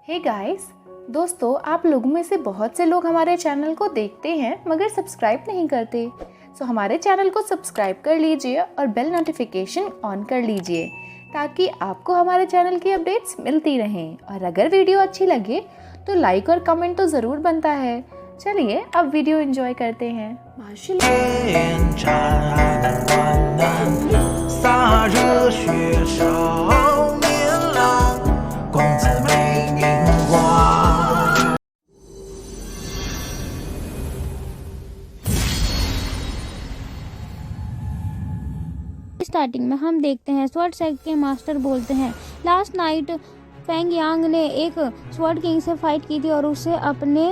Hey guys, दोस्तों आप लोगों में से बहुत से लोग हमारे चैनल को देखते हैं मगर सब्सक्राइब नहीं करते। सो हमारे चैनल को सब्सक्राइब कर लीजिए और बेल नोटिफिकेशन ऑन कर लीजिए ताकि आपको हमारे चैनल की अपडेट्स मिलती रहें। और अगर वीडियो अच्छी लगे तो लाइक और कमेंट तो ज़रूर बनता है। चलिए अब वीडियो एंजॉय करते हैं। स्टार्टिंग में हम देखते हैं स्वॉर्ड सेक्ट के मास्टर बोलते हैं, लास्ट नाइट फेंग यांग ने एक स्वॉर्ड किंग से फाइट की थी और उसे अपने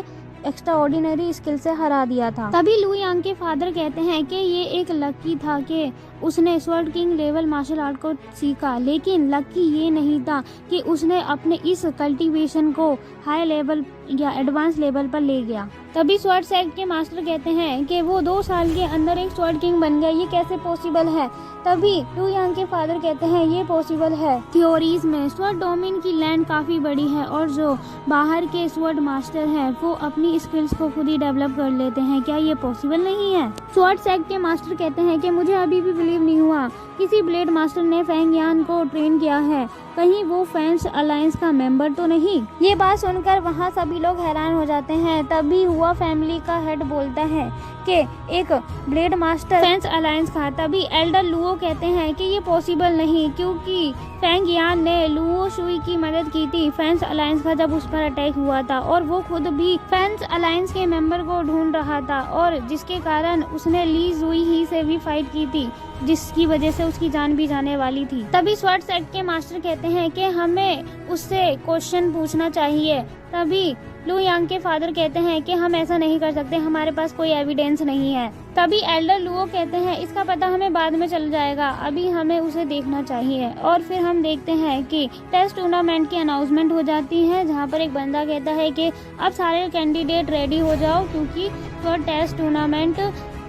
एक्स्ट्राऑर्डिनरी स्किल से हरा दिया था। तभी लू यांग के फादर कहते हैं कि ये एक लकी था कि उसने sword king level martial art को सीखा, लेकिन लकी ये नहीं था कि उसने अपने इस कल्टीवेशन को हाई लेवल या एडवांस लेवल पर ले गया। तभी स्वॉर्ड सेक्ट के मास्टर कहते हैं कि वो 2 साल के अंदर एक स्वॉर्ड किंग बन गया, ये कैसे पॉसिबल है। तभी लू यांग के फादर कहते हैं ये पॉसिबल है। थ्योरीज में स्वॉर्ड डोमेन की लैंड काफी बड़ी है और जो बाहर के स्वॉर्ड मास्टर हैं वो अपनी स्किल्स को खुद ही डेवलप कर लेते हैं, क्या ये पॉसिबल नहीं है। स्वॉर्ड सेक्ट के मास्टर कहते हैं कि मुझे अभी भी बिलीव नहीं हुआ किसी ब्लेड मास्टर ने फेंग यांग को ट्रेन किया है, कहीं वो फैंस अलायंस का मेंबर तो नहीं। ये बात सुनकर वहाँ सभी लोग हैरान हो जाते हैं। तभी हुआ फैमिली का हेड बोलता है कि एक ब्लेड मास्टर फैंस अलायंस का। तभी एल्डर लुओ कहते हैं कि ये पॉसिबल नहीं, क्योंकि फेंग यान ने लुओ शुई की मदद की थी फैंस अलायंस का जब उस पर अटैक हुआ था, और वो खुद भी फैंस अलायंस के मेंबर को ढूंढ रहा था, और जिसके कारण उसने ली जुई ही से भी फाइट की थी, जिसकी वजह से उसकी जान भी जाने वाली थी। तभी स्वॉर्ड सेक्ट के मास्टर कहते हैं कि हमें उससे क्वेश्चन पूछना चाहिए। तभी लू यांग के फादर कहते हैं कि हम ऐसा नहीं कर सकते, हमारे पास कोई एविडेंस नहीं है। तभी एल्डर लुओ कहते हैं इसका पता हमें बाद में चल जाएगा, अभी हमें उसे देखना चाहिए। और फिर हम देखते हैं कि टेस्ट टूर्नामेंट की अनाउंसमेंट हो जाती है, जहां पर एक बंदा कहता है कि अब सारे कैंडिडेट रेडी हो जाओ, क्योंकि sword test tournament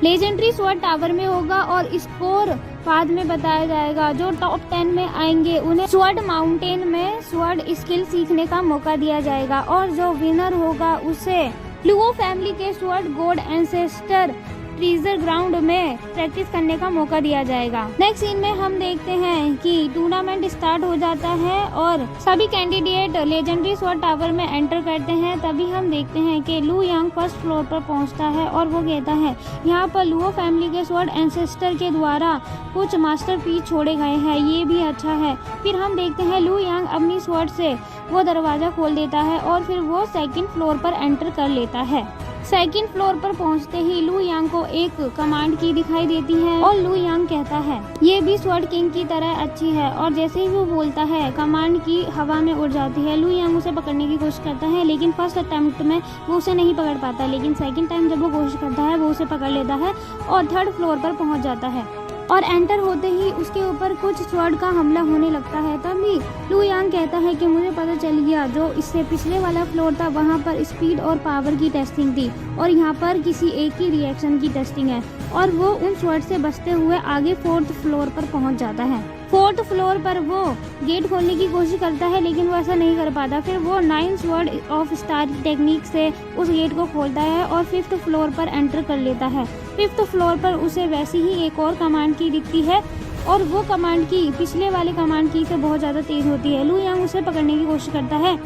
legendary sword tower में होगा और स्कोर बाद में बताया जाएगा। जो टॉप 10 में आएंगे उन्हें स्वॉर्ड माउंटेन में स्वॉर्ड स्किल सीखने का मौका दिया जाएगा, और जो विनर होगा उसे लुओ फैमिली के sword God ancestor treasure ground में प्रैक्टिस करने का मौका दिया जाएगा। नेक्स्ट सीन में हम देखते हैं कि टूर्नामेंट स्टार्ट हो जाता है और सभी कैंडिडेट लेजेंडरी स्वॉर्ड टावर में एंटर करते हैं। तभी हम देखते हैं कि लू यांग फर्स्ट फ्लोर पर पहुंचता है और वो कहता है यहाँ पर लुओ फैमिली के स्वॉर्ड एंसेस्टर के द्वारा कुछ मास्टरपीस छोड़े गए हैं, ये भी अच्छा है। फिर हम देखते हैं लू यांग अपनी स्वॉर्ड से वो दरवाजा खोल देता है और फिर वो 2nd फ्लोर पर एंटर कर लेता है। 2nd फ्लोर पर पहुंचते ही लू यांग को एक कमांड की दिखाई देती है और लू यांग कहता है ये भी स्वॉर्ड किंग की तरह अच्छी है, और जैसे ही वो बोलता है कमांड की हवा में उड़ जाती है। लू यांग उसे पकड़ने की कोशिश करता है, लेकिन फर्स्ट अटेम्प्ट में वो उसे नहीं पकड़ पाता, लेकिन 2nd टाइम जब वो कोशिश करता है वो उसे पकड़ लेता है और 3rd फ्लोर पर पहुँच जाता है। और एंटर होते ही उसके ऊपर कुछ स्वॉर्ड का हमला होने लगता है। तभी लू यांग कहता है कि मुझे पता चल गया, जो इससे पिछले वाला फ्लोर था वहाँ पर स्पीड और पावर की टेस्टिंग थी और यहाँ पर किसी एक ही रिएक्शन की टेस्टिंग है, और वो उन स्वॉर्ड से बचते हुए आगे 4th फ्लोर पर पहुँच जाता है। 4th फ्लोर पर वो गेट खोलने की कोशिश करता है, लेकिन वो ऐसा नहीं कर पाता। फिर वो 9 स्वॉर्ड ऑफ स्टार टेक्निक से उस गेट को खोलता है और 5th फ्लोर पर एंटर कर लेता है। 5th फ्लोर पर उसे वैसी ही एक और कमांड की दिखती है, और वो कमांड की पिछले वाले कमांड की से बहुत ज़्यादा तेज होती है। लू यांग उसे पकड़ने की कोशिश करता है।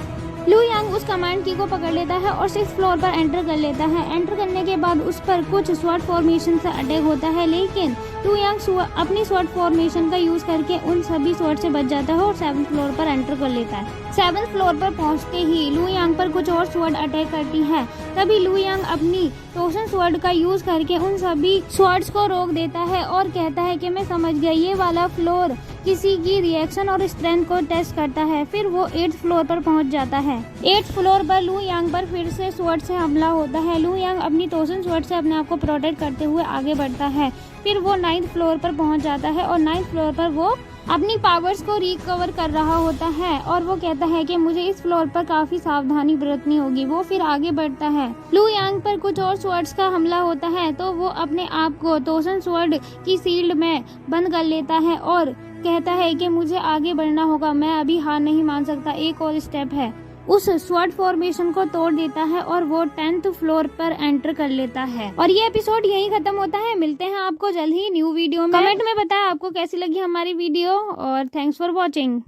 लू यांग उस कमांड की को पकड़ लेता है और 6th फ्लोर पर एंटर कर लेता है। एंटर करने के बाद उस पर कुछ स्वॉर्ड फॉर्मेशन से अटैक होता है, लेकिन लू यांग अपनी स्वॉर्ड फॉर्मेशन का यूज करके उन सभी स्वॉर्ड से बच जाता है और 7th फ्लोर पर एंटर कर लेता है। 7th फ्लोर पर पहुंचते ही लू यांग पर कुछ और स्वॉर्ड अटैक करती है। तभी लू यांग अपनी टोशन स्वॉर्ड का यूज करके उन सभी स्वॉर्ड्स को रोक देता है और कहता है कि मैं समझ गया, ये वाला फ्लोर किसी की रिएक्शन और स्ट्रेंथ को टेस्ट करता है। फिर वो 8th फ्लोर पर पहुंच जाता है। 8th फ्लोर पर लू यांग पर फिर से स्वॉर्ड से हमला होता है। लू यांग अपनी टोशन स्वॉर्ड से अपने आप को प्रोटेक्ट करते हुए आगे बढ़ता है। फिर वो 9th फ्लोर पर पहुंच जाता है और 9th फ्लोर पर वो अपनी पावर्स को रिकवर कर रहा होता है, और वो कहता है कि मुझे इस फ्लोर पर काफी सावधानी बरतनी होगी। वो फिर आगे बढ़ता है। लू यांग पर कुछ और स्वॉर्ड्स का हमला होता है, तो वो अपने आप को टोशन स्वॉर्ड की शील्ड में बंद कर लेता है और कहता है कि मुझे आगे बढ़ना होगा, मैं अभी हार नहीं मान सकता, एक और स्टेप है। उस स्वॉर्ड फॉर्मेशन को तोड़ देता है और वो 10th फ्लोर पर एंटर कर लेता है। और ये एपिसोड यहीं खत्म होता है। मिलते हैं आपको जल्द ही न्यू वीडियो में। कमेंट में बताएं आपको कैसी लगी हमारी वीडियो और थैंक्स फॉर वॉचिंग।